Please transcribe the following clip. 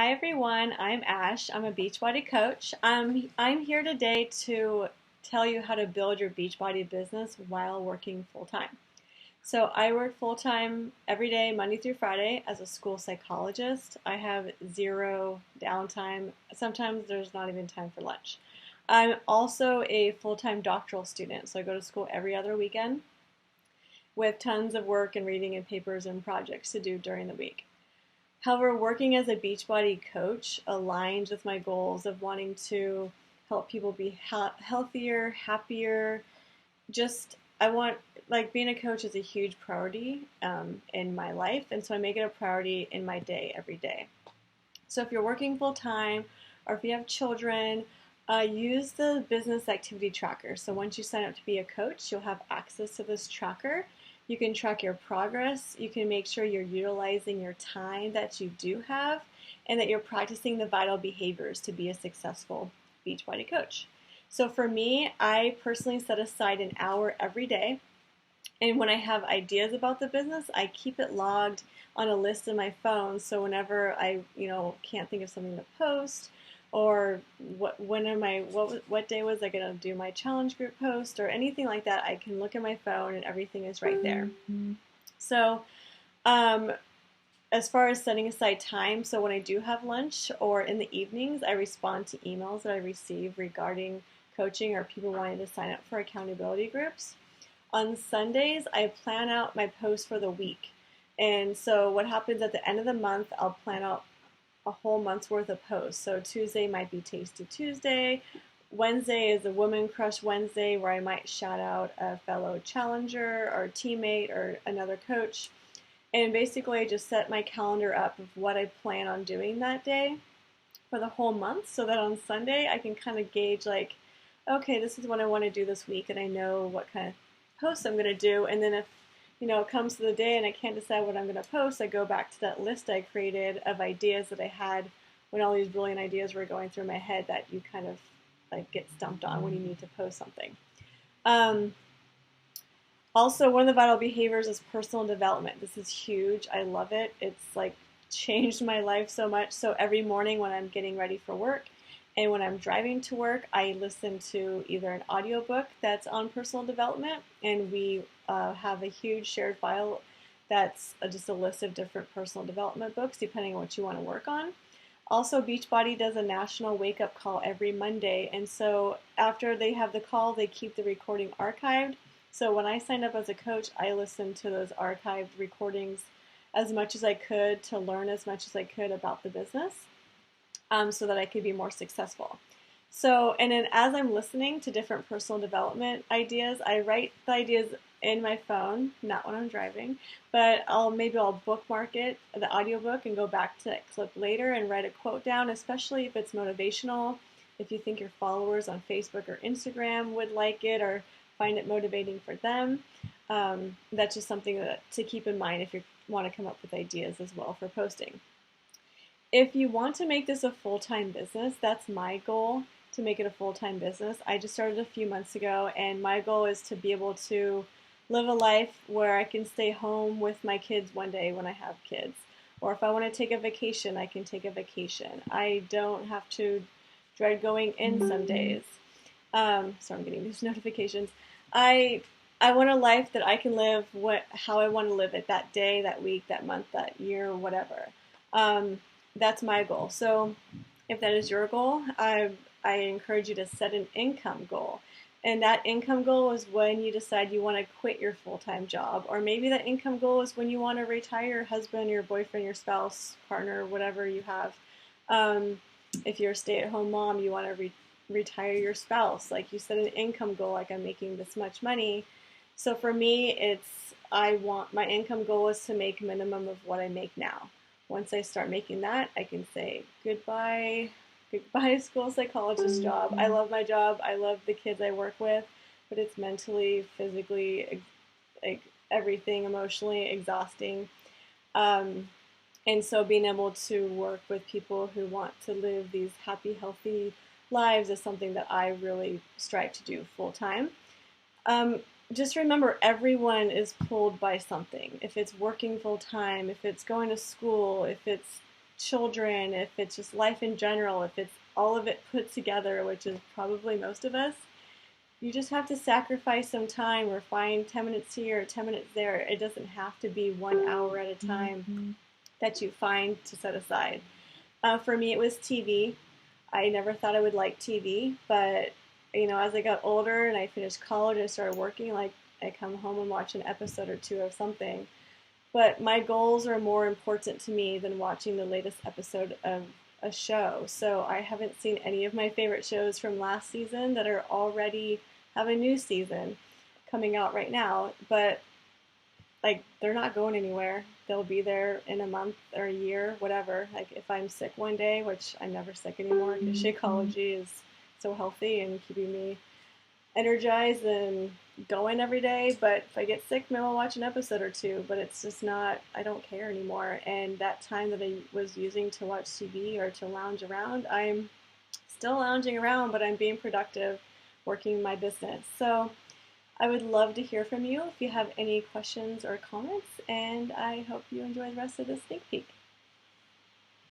Hi everyone, I'm Ash. I'm a Beachbody Coach. I'm here today to tell you how to build your Beachbody business while working full-time. So I work full-time every day, Monday through Friday, as a school psychologist. I have zero downtime. Sometimes there's not even time for lunch. I'm also a full-time doctoral student, so I go to school every other weekend with tons of work and reading and papers and projects to do during the week. However, working as a Beachbody coach aligns with my goals of wanting to help people be healthier, happier. I want, like, being a coach is a huge priority in my life, and so I make it a priority in my day every day. So if you're working full time or if you have children, use the business activity tracker. So once you sign up to be a coach, you'll have access to this tracker. You can track your progress. You can make sure you're utilizing your time that you do have and that you're practicing the vital behaviors to be a successful Beachbody coach. So for me, I personally set aside an hour every day. And when I have ideas about the business, I keep it logged on a list in my phone. So whenever I, can't think of something to post, or what day was I gonna do my challenge group post, or anything like that, I can look at my phone and everything is right there. So, as far as setting aside time, so when I do have lunch or in the evenings, I respond to emails that I receive regarding coaching or people wanting to sign up for accountability groups. On Sundays, I plan out my posts for the week. And so what happens at the end of the month, I'll plan out a whole month's worth of posts. So Tuesday might be Tasty Tuesday. Wednesday is a Woman Crush Wednesday, where I might shout out a fellow challenger or teammate or another coach. And basically I just set my calendar up of what I plan on doing that day for the whole month, so that on Sunday I can kind of gauge, like, okay, this is what I want to do this week, and I know what kind of posts I'm going to do. And then if it comes to the day and I can't decide what I'm going to post, I go back to that list I created of ideas that I had when all these brilliant ideas were going through my head that you kind of like get stumped on when you need to post something. Also, one of the vital behaviors is personal development. This is huge. I love it. It's like changed my life so much. So every morning when I'm getting ready for work and when I'm driving to work, I listen to either an audiobook that's on personal development, and we have a huge shared file that's just a list of different personal development books depending on what you want to work on. Also, Beachbody does a national wake-up call every Monday, and so after they have the call, they keep the recording archived. So when I signed up as a coach, I listened to those archived recordings as much as I could to learn as much as I could about the business, so that I could be more successful. So, and then as I'm listening to different personal development ideas, I write the ideas in my phone, not when I'm driving, but I'll bookmark it, the audiobook, and go back to that clip later and write a quote down, especially if it's motivational, if you think your followers on Facebook or Instagram would like it or find it motivating for them. That's just something to keep in mind if you want to come up with ideas as well for posting. If you want to make this a full-time business, that's my goal, to make it a full-time business. I just started a few months ago, and my goal is to be able to live a life where I can stay home with my kids one day when I have kids. Or if I want to take a vacation, I can take a vacation. I don't have to dread going in some days. Sorry, I'm getting these notifications. I want a life that I can live how I want to live it that day, that week, that month, that year, whatever. That's my goal. So if that is your goal, I encourage you to set an income goal. And that income goal is when you decide you want to quit your full-time job. Or maybe that income goal is when you want to retire your husband, your boyfriend, your spouse, partner, whatever you have. If you're a stay-at-home mom, you want to retire your spouse. Like, you set an income goal, like, I'm making this much money. So for me, my income goal is to make minimum of what I make now. Once I start making that, I can say goodbye school psychologist job. I love my job. I love the kids I work with, but it's mentally, physically, like everything, emotionally exhausting. And so being able to work with people who want to live these happy, healthy lives is something that I really strive to do full time. Just remember, everyone is pulled by something. If it's working full time, if it's going to school, if it's children, if it's just life in general, if it's all of it put together, which is probably most of us, you just have to sacrifice some time or find 10 minutes here, 10 minutes there. It doesn't have to be 1 hour at a time that you find to set aside. For me, it was TV. I never thought I would like TV, but as I got older and I finished college, I started working. Like I come home and watch an episode or two of something. But my goals are more important to me than watching the latest episode of a show. So I haven't seen any of my favorite shows from last season that are already have a new season coming out right now. But like they're not going anywhere. They'll be there in a month or a year, whatever. Like if I'm sick one day, which I'm never sick anymore because Shakeology is so healthy and keeping me energized and going every day. But if I get sick, maybe I'll watch an episode or two. But it's just not, I don't care anymore. And that time that I was using to watch TV or to lounge around, I'm still lounging around, but I'm being productive working my business. So I would love to hear from you if you have any questions or comments, and I hope you enjoy the rest of this sneak peek.